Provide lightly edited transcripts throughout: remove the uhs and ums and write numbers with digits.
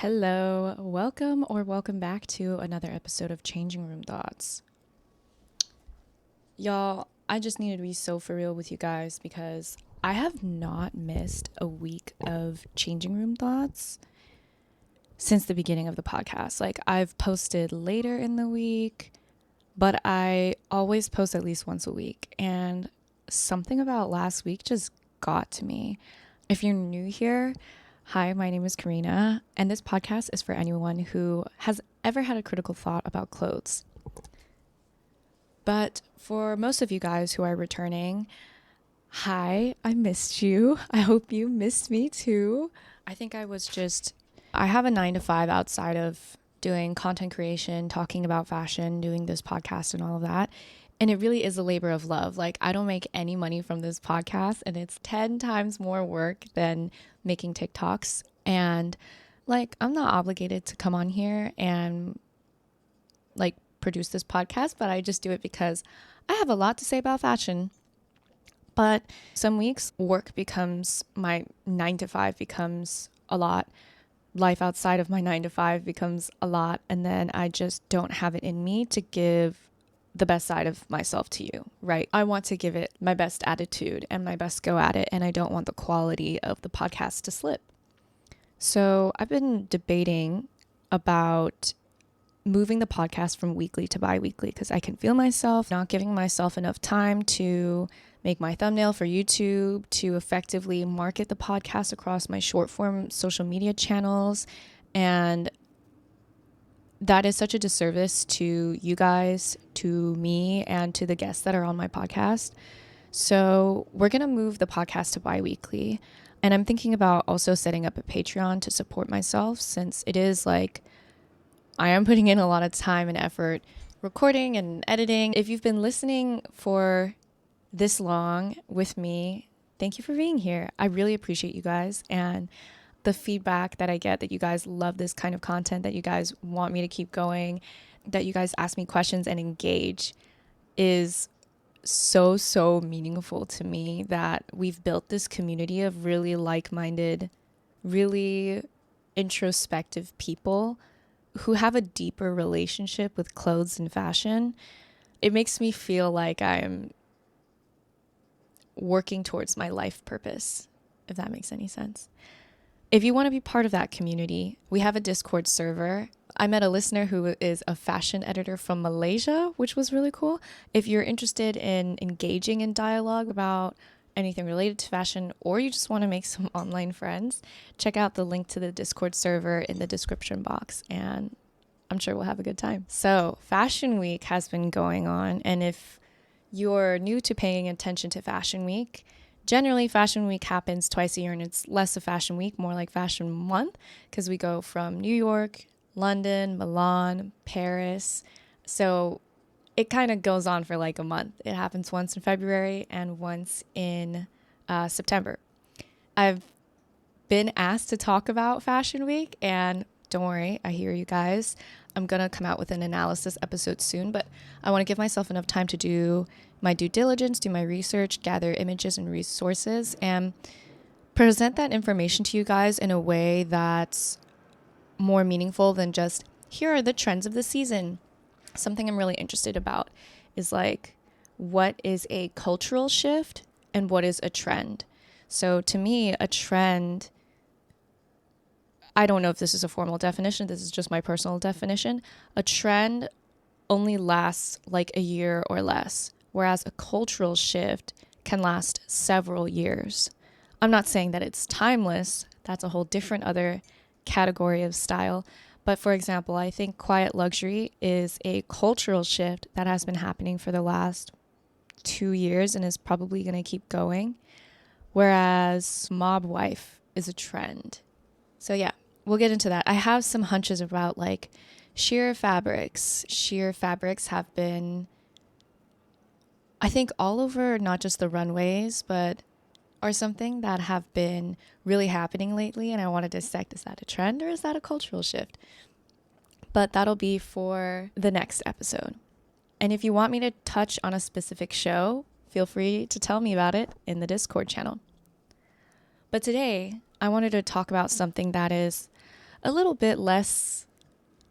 Hello, welcome back to another episode of Changing Room Thoughts. Y'all, I just needed to be so for real with you guys because I have not missed a week of Changing Room Thoughts since the beginning of the podcast. Like, I've posted later in the week, but I always post at least once a week. And something about last week just got to me. If you're new here, hi, my name is Karina, and this podcast is for anyone who has ever had a critical thought about clothes. But for most of you guys who are returning, hi, I missed you. I hope you missed me too. I think I have a 9 to 5 outside of doing content creation, talking about fashion, doing this podcast and all of that. And it really is a labor of love. Like, I don't make any money from this podcast, and it's 10 times more work than making TikToks. And like, I'm not obligated to come on here and like produce this podcast, but I just do it because I have a lot to say about fashion. But some weeks work becomes my 9 to 5 becomes a lot. Life outside of my 9 to 5 becomes a lot. And then I just don't have it in me to give the best side of myself to you, right? I want to give it my best attitude and my best go at it, and I don't want the quality of the podcast to slip. So I've been debating about moving the podcast from weekly to bi-weekly because I can feel myself not giving myself enough time to make my thumbnail for YouTube, to effectively market the podcast across my short form social media channels. And that is such a disservice to you guys, to me, and to the guests that are on my podcast. So we're going to move the podcast to bi-weekly. And I'm thinking about also setting up a Patreon to support myself, since it is like I am putting in a lot of time and effort recording and editing. If you've been listening for this long with me, thank you for being here. I really appreciate you guys, and the feedback that I get, that you guys love this kind of content, that you guys want me to keep going, that you guys ask me questions and engage, is so meaningful to me. That we've built this community of really like-minded, really introspective people who have a deeper relationship with clothes and fashion. It makes me feel like I'm working towards my life purpose, if that makes any sense. If you want to be part of that community, we have a Discord server. I met a listener who is a fashion editor from Malaysia, which was really cool. If you're interested in engaging in dialogue about anything related to fashion, or you just want to make some online friends, check out the link to the Discord server in the description box, and I'm sure we'll have a good time. So Fashion Week has been going on, and if you're new to paying attention to Fashion Week, generally Fashion Week happens twice a year, and it's less a Fashion Week, more like Fashion Month, because we go from New York, London, Milan, Paris. So it kind of goes on for like a month. It happens once in February and once in September. I've been asked to talk about Fashion Week, and don't worry, I hear you guys. I'm going to come out with an analysis episode soon, but I want to give myself enough time to do my due diligence, do my research, gather images and resources, and present that information to you guys in a way that's more meaningful than just, here are the trends of the season. Something I'm really interested about is like, what is a cultural shift and what is a trend? So to me, a trend, I don't know if this is a formal definition, this is just my personal definition. A trend only lasts like a year or less, whereas a cultural shift can last several years. I'm not saying that it's timeless. That's a whole different other category of style. But for example, I think quiet luxury is a cultural shift that has been happening for the last 2 years and is probably going to keep going, whereas mob wife is a trend. So yeah, we'll get into that. I have some hunches about like sheer fabrics. Sheer fabrics have been, I think, all over not just the runways, but are something that have been really happening lately. And I want to dissect, is that a trend or is that a cultural shift? But that'll be for the next episode. And if you want me to touch on a specific show, feel free to tell me about it in the Discord channel. But today, I wanted to talk about something that is a little bit less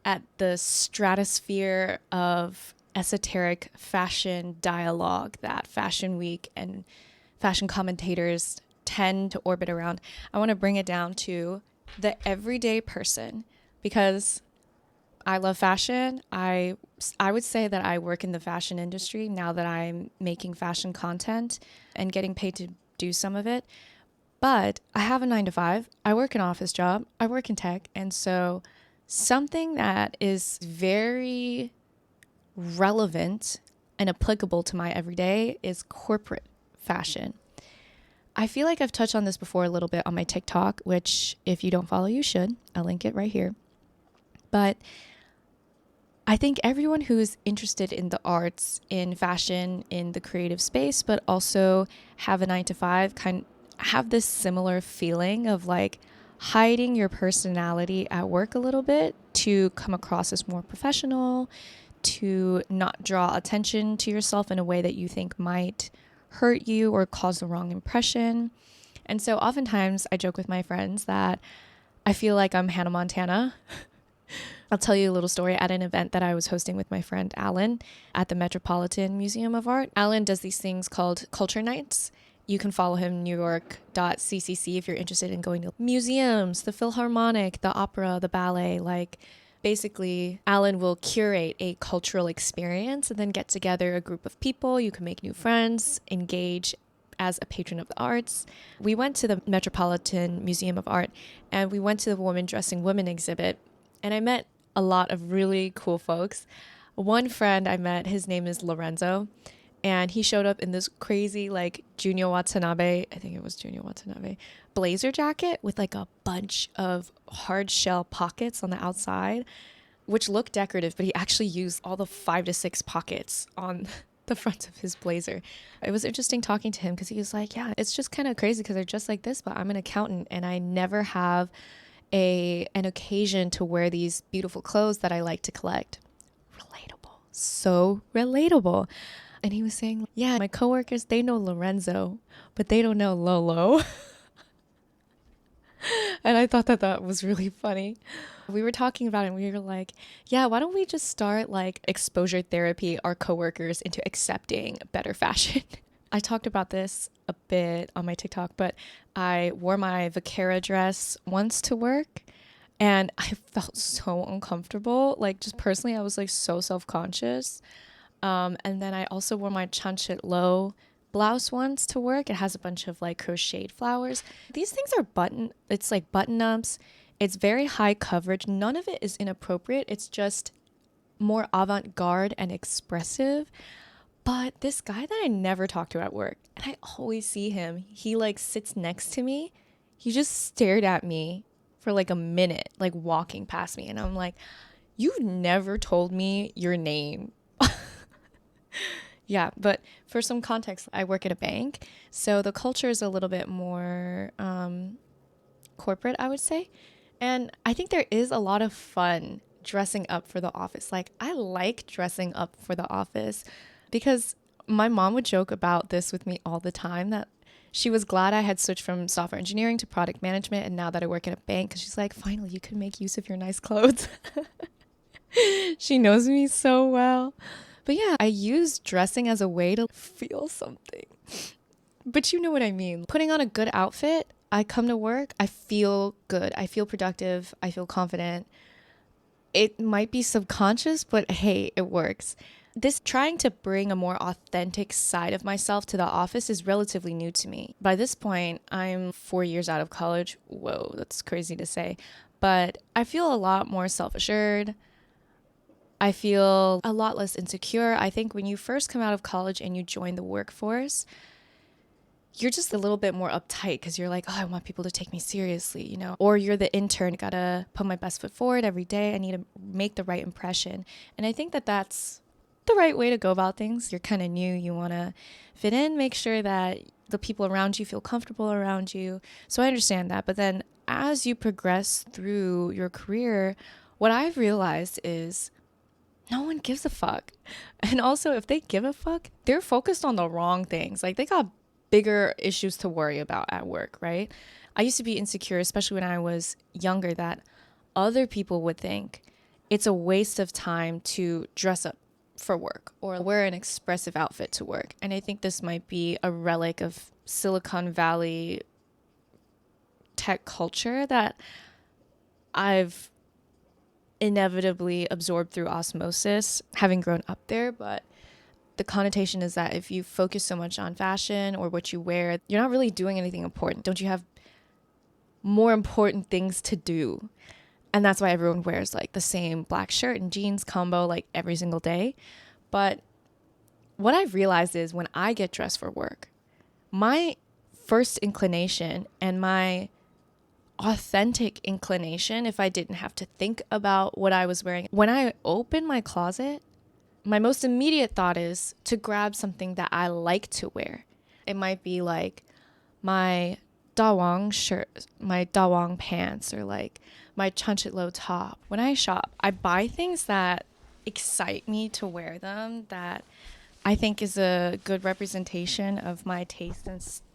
at the stratosphere of esoteric fashion dialogue that Fashion Week and fashion commentators tend to orbit around. I want to bring it down to the everyday person because I love fashion. I would say that I work in the fashion industry now that I'm making fashion content and getting paid to do some of it. But I have a 9 to 5. I work an office job. I work in tech. And so something that is very relevant and applicable to my everyday is corporate fashion. I feel like I've touched on this before a little bit on my TikTok, which if you don't follow, you should. I'll link it right here. But I think everyone who is interested in the arts, in fashion, in the creative space, but also have a 9 to 5, kind of have this similar feeling of like hiding your personality at work a little bit to come across as more professional, to not draw attention to yourself in a way that you think might hurt you or cause the wrong impression. And so oftentimes I joke with my friends that I feel like I'm Hannah Montana. I'll tell you a little story at an event that I was hosting with my friend Alan at the Metropolitan Museum of Art. Alan does these things called culture nights. You can follow him, newyork.ccc, if you're interested in going to museums, the Philharmonic, the opera, the ballet. Like basically, Alan will curate a cultural experience and then get together a group of people. You can make new friends, engage as a patron of the arts. We went to the Metropolitan Museum of Art and we went to the Women Dressing Women exhibit. And I met a lot of really cool folks. One friend I met, his name is Lorenzo, and he showed up in this crazy like Junya Watanabe, I think it was Junya Watanabe, blazer jacket with like a bunch of hard shell pockets on the outside, which looked decorative, but he actually used all the 5 to 6 pockets on the front of his blazer. It was interesting talking to him because he was like, yeah, it's just kind of crazy because they're just like this, but I'm an accountant and I never have an occasion to wear these beautiful clothes that I like to collect. Relatable. So relatable. And he was saying, yeah, my coworkers, they know Lorenzo, but they don't know Lolo. And I thought that that was really funny. We were talking about it and we were like, yeah, why don't we just start like exposure therapy our coworkers into accepting better fashion? I talked about this a bit on my TikTok, but I wore my Vaquera dress once to work and I felt so uncomfortable. Like just personally, I was like so self-conscious. And then I also wore my Chanchit Low blouse once to work. It has a bunch of like crocheted flowers. These things are it's like button ups. It's very high coverage. None of it is inappropriate. It's just more avant-garde and expressive. But this guy that I never talk to at work, and I always see him, he like sits next to me. He just stared at me for like a minute, like walking past me. And I'm like, you never told me your name. Yeah, but for some context, I work at a bank. So the culture is a little bit more corporate, I would say. And I think there is a lot of fun dressing up for the office. Like I like dressing up for the office because my mom would joke about this with me all the time that she was glad I had switched from software engineering to product management. And now that I work at a bank, because she's like, finally, you can make use of your nice clothes. She knows me so well. But yeah, I use dressing as a way to feel something. But you know what I mean. Putting on a good outfit, I come to work, I feel good. I feel productive. I feel confident. It might be subconscious, but hey, it works. This trying to bring a more authentic side of myself to the office is relatively new to me. By this point, I'm 4 years out of college. Whoa, that's crazy to say. But I feel a lot more self-assured. I feel a lot less insecure. I think when you first come out of college and you join the workforce, you're just a little bit more uptight because you're like, oh, I want people to take me seriously, you know? Or you're the intern, gotta put my best foot forward every day. I need to make the right impression. And I think that that's the right way to go about things. You're kind of new. You want to fit in, make sure that the people around you feel comfortable around you. So I understand that. But then as you progress through your career, what I've realized is no one gives a fuck. And also, if they give a fuck, they're focused on the wrong things. Like they got bigger issues to worry about at work, right? I used to be insecure, especially when I was younger, that other people would think it's a waste of time to dress up for work or wear an expressive outfit to work. And I think this might be a relic of Silicon Valley tech culture that I've inevitably absorbed through osmosis, having grown up there. But the connotation is that if you focus so much on fashion or what you wear, you're not really doing anything important. Don't you have more important things to do? And that's why everyone wears like the same black shirt and jeans combo like every single day. But what I've realized is when I get dressed for work, my first inclination and my authentic inclination, if I didn't have to think about what I was wearing, when I open my closet, my most immediate thought is to grab something that I like to wear. It might be like my dawang shirt, my dawang pants, or like my chanchitlo top. When I shop, I buy things that excite me to wear them, that I think is a good representation of my taste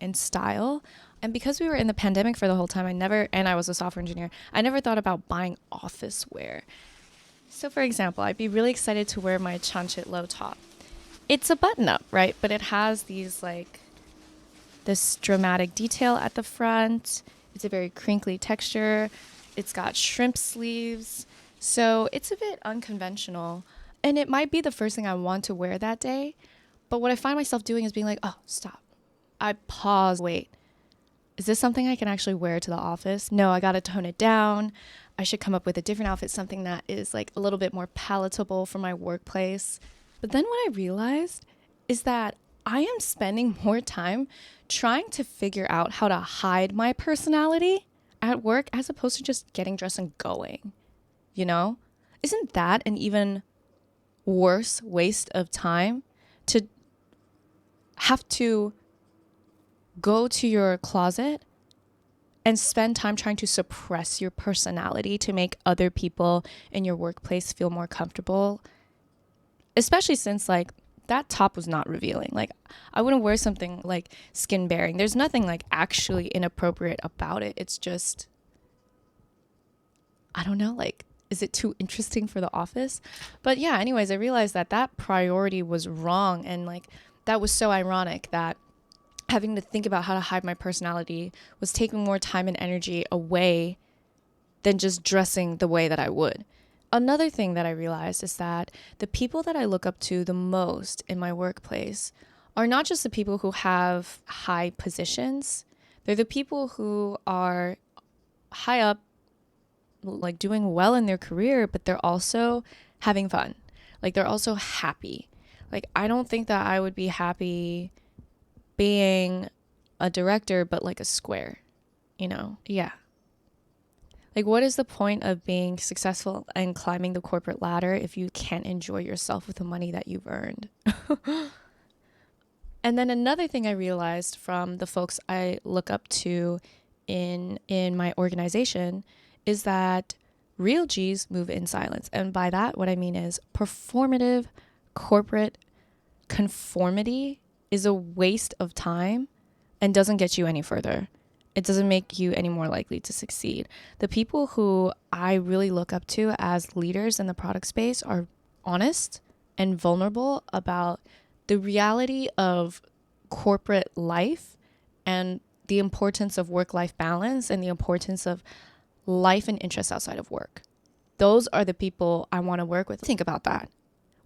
and style. And because we were in the pandemic for the whole time, I was a software engineer, I never thought about buying office wear. So for example, I'd be really excited to wear my chanchitlo top. It's a button up, right? But it has this dramatic detail at the front. It's a very crinkly texture. It's got shrimp sleeves. So it's a bit unconventional. And it might be the first thing I want to wear that day. But what I find myself doing is being like, oh, stop. I pause, wait. Is this something I can actually wear to the office? No, I got to tone it down. I should come up with a different outfit, something that is like a little bit more palatable for my workplace. But then what I realized is that I am spending more time trying to figure out how to hide my personality at work as opposed to just getting dressed and going, you know? Isn't that an even worse waste of time to have to go to your closet and spend time trying to suppress your personality to make other people in your workplace feel more comfortable? Especially since like that top was not revealing. Like I wouldn't wear something like skin bearing. There's nothing like actually inappropriate about it. It's just, I don't know, like, is it too interesting for the office? But yeah, anyways, I realized that priority was wrong. And like, that was so ironic that having to think about how to hide my personality was taking more time and energy away than just dressing the way that I would. Another thing that I realized is that the people that I look up to the most in my workplace are not just the people who have high positions. They're the people who are high up, like doing well in their career, but they're also having fun. Like they're also happy. Like I don't think that I would be happy being a director, but like a square, you know? Yeah. Like what is the point of being successful and climbing the corporate ladder if you can't enjoy yourself with the money that you've earned? And then another thing I realized from the folks I look up to in my organization is that real G's move in silence. And by that, what I mean is performative corporate conformity is a waste of time and doesn't get you any further. It doesn't make you any more likely to succeed. The people who I really look up to as leaders in the product space are honest and vulnerable about the reality of corporate life and the importance of work-life balance and the importance of life and interests outside of work. Those are the people I want to work with. Think about that.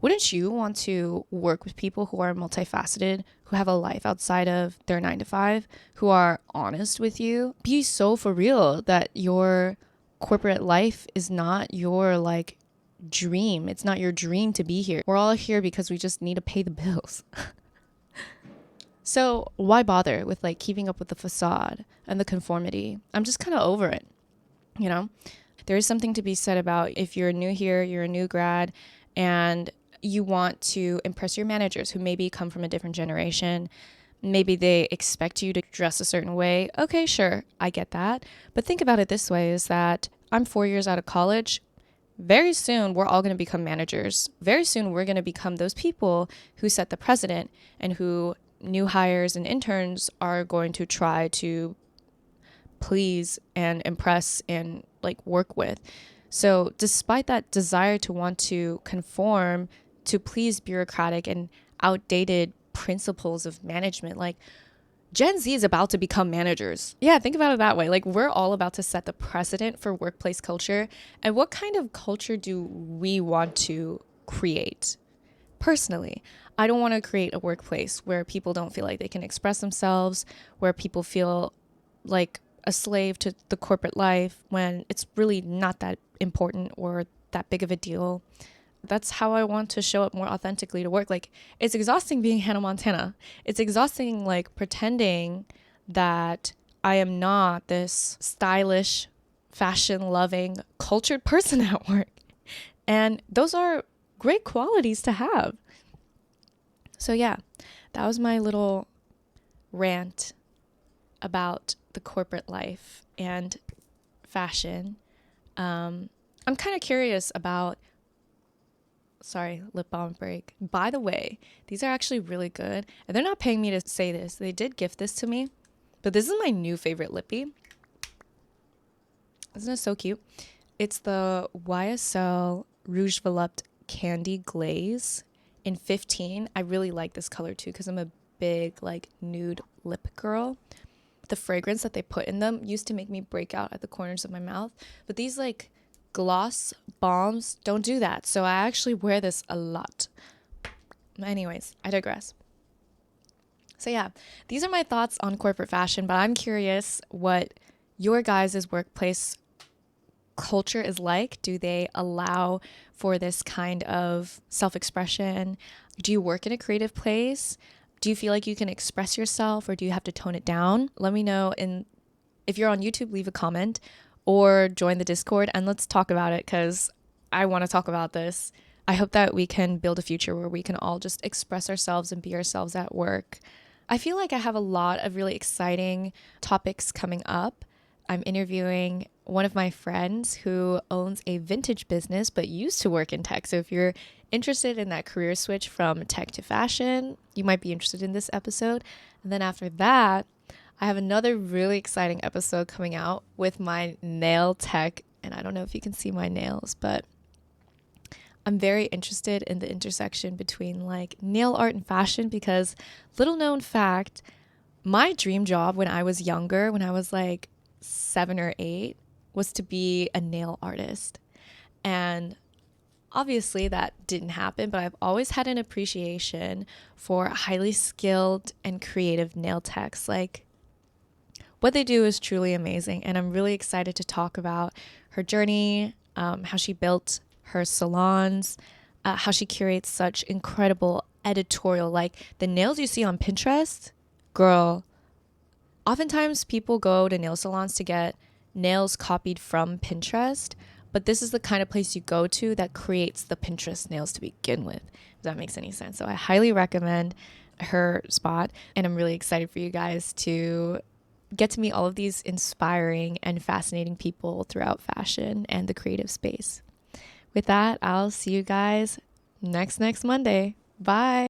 Wouldn't you want to work with people who are multifaceted, who have a life outside of their 9 to 5, who are honest with you? Be so for real that your corporate life is not your like dream. It's not your dream to be here. We're all here because we just need to pay the bills. So why bother with like keeping up with the facade and the conformity? I'm just kind of over it, you know? There is something to be said about if you're new here, you're a new grad, and you want to impress your managers who maybe come from a different generation. Maybe they expect you to dress a certain way. Okay, sure, I get that. But think about it this way, is that I'm 4 years out of college. Very soon, we're all going to become managers. Very soon, we're going to become those people who set the precedent and who new hires and interns are going to try to please and impress and like work with. So despite that desire to want to conform to please bureaucratic and outdated principles of management, like Gen Z is about to become managers. Yeah, think about it that way. Like, we're all about to set the precedent for workplace culture. And what kind of culture do we want to create? Personally, I don't want to create a workplace where people don't feel like they can express themselves, where people feel like a slave to the corporate life when it's really not that important or that big of a deal. That's how I want to show up more authentically to work. Like, it's exhausting being Hannah Montana. It's exhausting, like, pretending that I am not this stylish, fashion loving, cultured person at work. And those are great qualities to have. So, yeah, that was my little rant about the corporate life and fashion. I'm kind of curious about, sorry, lip balm break. By the way, these are actually really good. And they're not paying me to say this. They did gift this to me. But this is my new favorite lippy. Isn't it so cute? It's the YSL Rouge Volupte Candy Glaze in 15. I really like this color too because I'm a big like nude lip girl. The fragrance that they put in them used to make me break out at the corners of my mouth. But these like gloss balms don't do that. So I actually wear this a lot. Anyways, I digress. So yeah, these are my thoughts on corporate fashion, but I'm curious what your guys' workplace culture is like. Do they allow for this kind of self-expression? Do you work in a creative place? Do you feel like you can express yourself or do you have to tone it down? Let me know. If you're on YouTube, leave a comment or join the Discord and let's talk about it because I want to talk about this. I hope that we can build a future where we can all just express ourselves and be ourselves at work. I feel like I have a lot of really exciting topics coming up. I'm interviewing one of my friends who owns a vintage business but used to work in tech. So if you're interested in that career switch from tech to fashion, you might be interested in this episode. And then after that, I have another really exciting episode coming out with my nail tech. And I don't know if you can see my nails, but I'm very interested in the intersection between like nail art and fashion because little known fact, my dream job when I was younger, when I was like 7 or 8, was to be a nail artist. And obviously that didn't happen, but I've always had an appreciation for highly skilled and creative nail techs. Like, what they do is truly amazing. And I'm really excited to talk about her journey, how she built her salons, how she curates such incredible editorial, like the nails you see on Pinterest, girl. Oftentimes people go to nail salons to get nails copied from Pinterest, but this is the kind of place you go to that creates the Pinterest nails to begin with, if that makes any sense. So I highly recommend her spot, and I'm really excited for you guys to get to meet all of these inspiring and fascinating people throughout fashion and the creative space. With that, I'll see you guys next Monday. Bye.